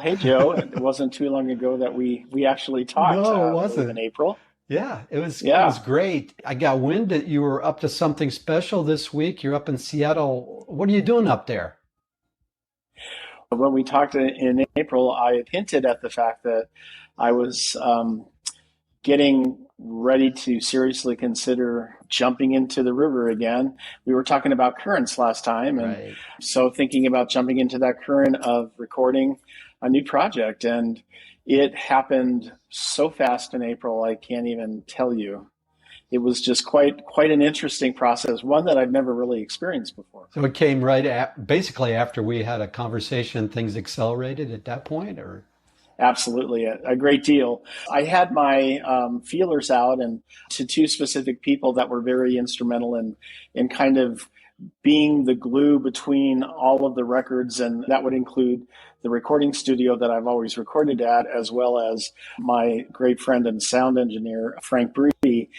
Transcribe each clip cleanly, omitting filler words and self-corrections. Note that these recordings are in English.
Hey, Joe. It wasn't too long ago that we actually talked, No, it I believe in wasn't. April. Yeah, it was Yeah. great. I got wind that you were up to something special this week. You're up in Seattle. What are you doing up there? When we talked in April, I had hinted at the fact that I was getting ready to seriously consider jumping into the river again. We were talking about currents last time, and Right. so thinking about jumping into that current of recording a new project. And it happened so fast in April, I can't even tell you. It was just quite an interesting process, one that I've never really experienced before. So it came basically after we had a conversation, things accelerated at that point, or? Absolutely, a great deal. I had my feelers out and to two specific people that were very instrumental in kind of being the glue between all of the records, and that would include the recording studio that I've always recorded at, as well as my great friend and sound engineer, Frank Breedy.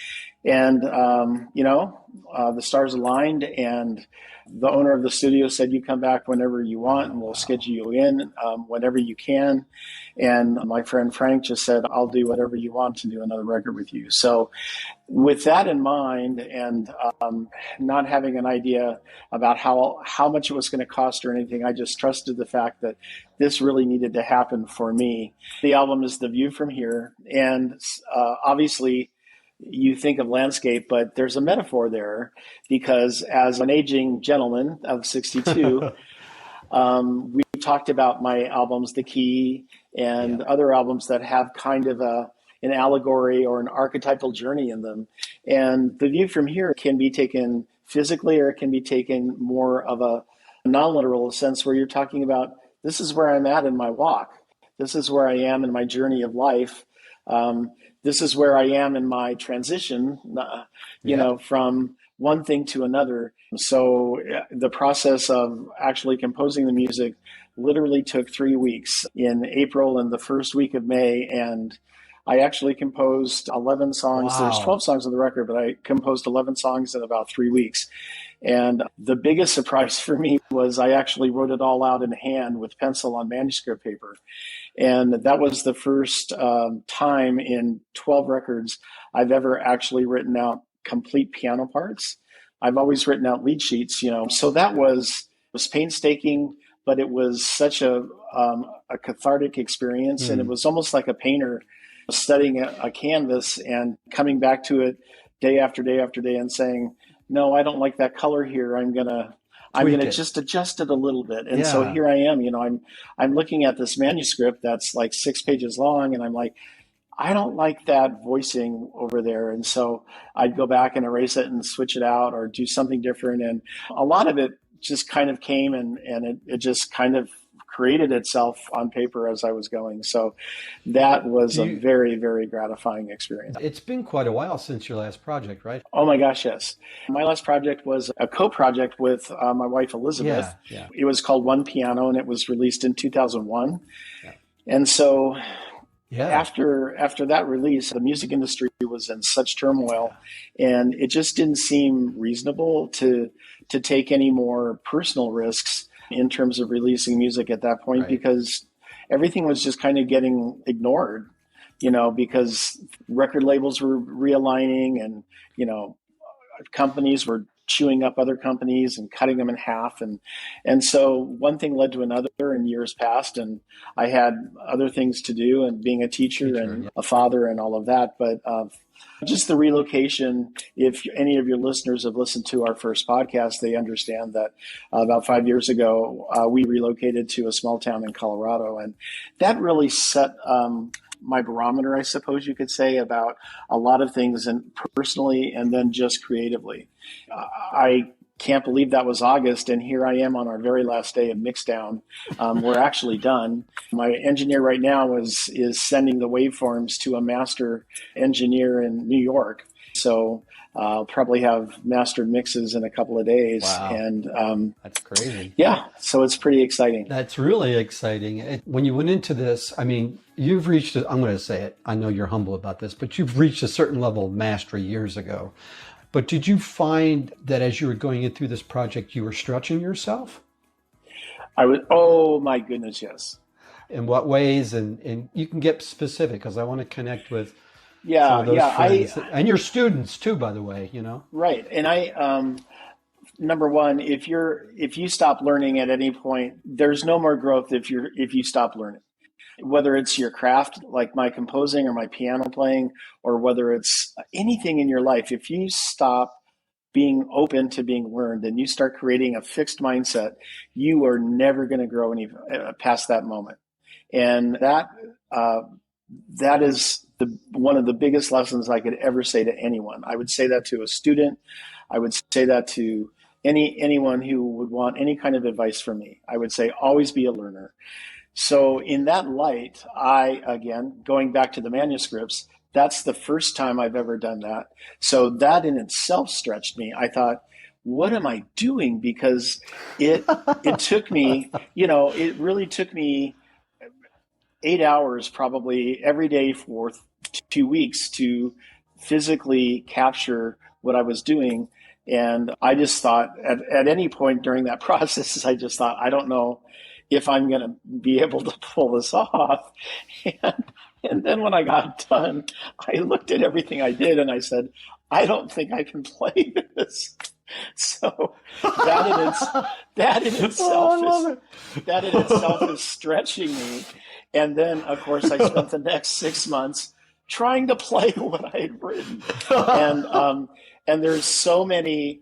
And, the stars aligned, and the owner of the studio said, "You come back whenever you want, and Oh, we'll wow. schedule you in whenever you can." And my friend Frank just said, "I'll do whatever you want to do another record with you." So, with that in mind, and not having an idea about how much it was going to cost or anything, I just trusted the fact that this really needed to happen for me. The album is The View from Here, and obviously you think of landscape, but there's a metaphor there because as an aging gentleman of 62, we talked about my albums, The Key, Yeah. and other albums that have kind of an allegory or an archetypal journey in them. And The View from Here can be taken physically, or it can be taken more of a non-literal sense where you're talking about, this is where I'm at in my walk. This is where I am in my journey of life. This is where I am in my transition, Yeah. from one thing to another. So the process of actually composing the music literally took 3 weeks in April and the first week of May. And I actually composed 11 songs. There's Wow. 12 songs on the record, but I composed 11 songs in about 3 weeks. And the biggest surprise for me was I actually wrote it all out in hand with pencil on manuscript paper. And that was the first time in 12 records I've ever actually written out complete piano parts. I've always written out lead sheets. So that was painstaking, but it was such a cathartic experience. And it Hmm. was almost like a painter studying a canvas and coming back to it day after day after day and saying, no, I don't like that color here. I'm Tweak gonna it. just adjust it a little bit. And so Yeah. here I am. I'm looking at this manuscript that's like 6 pages long, and I'm like, I don't like that voicing over there. And so I'd go back and erase it and switch it out or do something different. And a lot of it just kind of came, and it just kind of created itself on paper as I was going. So that was Do a you, very, very gratifying experience. it's been quite a while since your last project, right? Oh my gosh, yes. My last project was a co-project with my wife Elizabeth. Yeah. Yeah. It was called One Piano, and it was released in 2001. Yeah. And so Yeah. after that release, the music industry was in such turmoil, and it just didn't seem reasonable to take any more personal risks in terms of releasing music at that point, Right. because everything was just kind of getting ignored, because record labels were realigning, and you know companies were chewing up other companies and cutting them in half, and so one thing led to another, and years passed, and I had other things to do, and being a teacher Teacher. and Yeah. a father and all of that. But just the relocation, if any of your listeners have listened to our first podcast, they understand that about 5 years ago we relocated to a small town in Colorado, and that really set my barometer, I suppose you could say, about a lot of things, and personally, and then just creatively. I can't believe that was August, and here I am on our very last day of mixdown. We're actually done. My engineer right now is sending the waveforms to a master engineer in New York. So I'll probably have mastered mixes in a couple of days, Wow. and That's crazy. yeah, so it's pretty exciting. That's really exciting. When you went into this, I mean, you've reached, I'm going to say it, I know you're humble about this, but you've reached a certain level of mastery years ago. But did you find that as you were going in through this project, you were stretching yourself? Oh my goodness, yes. in what ways? And you can get specific because I want to connect with some Yeah, of those yeah. friends and your students too, by the way, Right. And number one, if you stop learning at any point, there's no more growth if you stop learning. Whether it's your craft, like my composing or my piano playing, or whether it's anything in your life, if you stop being open to being learned and you start creating a fixed mindset, you are never going to grow any past that moment. And that is one of the biggest lessons I could ever say to anyone. I would say that to a student. I would say that to anyone who would want any kind of advice from me. I would say always be a learner. So in that light, again, going back to the manuscripts, that's the first time I've ever done that. So that in itself stretched me. I thought, what am I doing? Because it took me, it really took me 8 hours probably every day for 2 weeks to physically capture what I was doing. And I just thought at any point during that process, I just thought, I don't know if I'm going to be able to pull this off. And then when I got done, I looked at everything I did and I said, I don't think I can play this. So that in itself is stretching me. And then, of course, I spent the next 6 months trying to play what I had written. And there's so many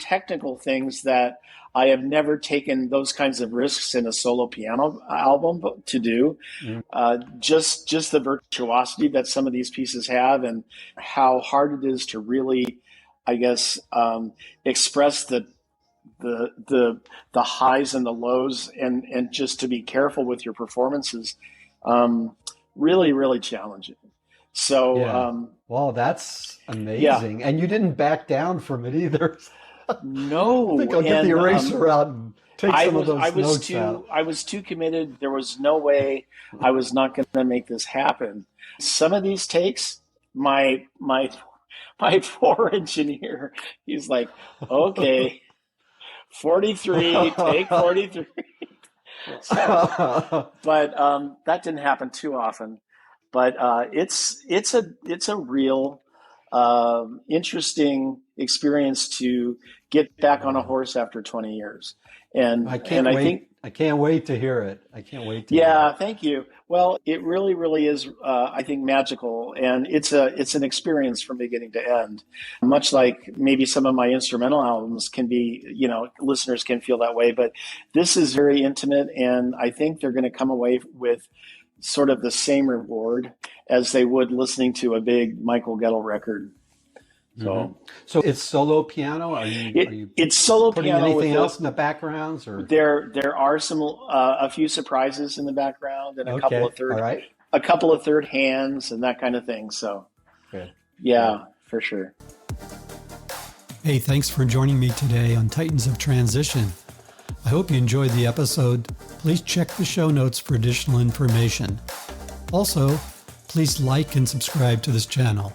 technical things that I have never taken those kinds of risks in a solo piano album to do. Just the virtuosity that some of these pieces have, and how hard it is to really, I guess, express the highs and the lows, and just to be careful with your performances. Really, really challenging. So, yeah. Wow, that's amazing. Yeah. And you didn't back down from it either. No. I think I'll get the eraser out and take some of those notes out. I was too committed. There was no way I was not going to make this happen. Some of these takes, my poor engineer, he's like, okay, 43, take 43. So, but that didn't happen too often. But it's a real interesting experience to get back on a horse after 20 years. And I can't wait to hear it. I can't wait to hear it. Thank you. Well, it really, really is, I think, magical. And it's an experience from beginning to end. Much like maybe some of my instrumental albums can be, listeners can feel that way. But this is very intimate. And I think they're going to come away with sort of the same reward as they would listening to a big Michael Gettel record. So it's solo piano. Are you it's solo putting piano. Anything else in the backgrounds, or there are some a few surprises in the background, and a couple of third hands and that kind of thing. So, yeah, for sure. Hey, thanks for joining me today on Titans of Transition. I hope you enjoyed the episode. Please check the show notes for additional information. Also, please like and subscribe to this channel.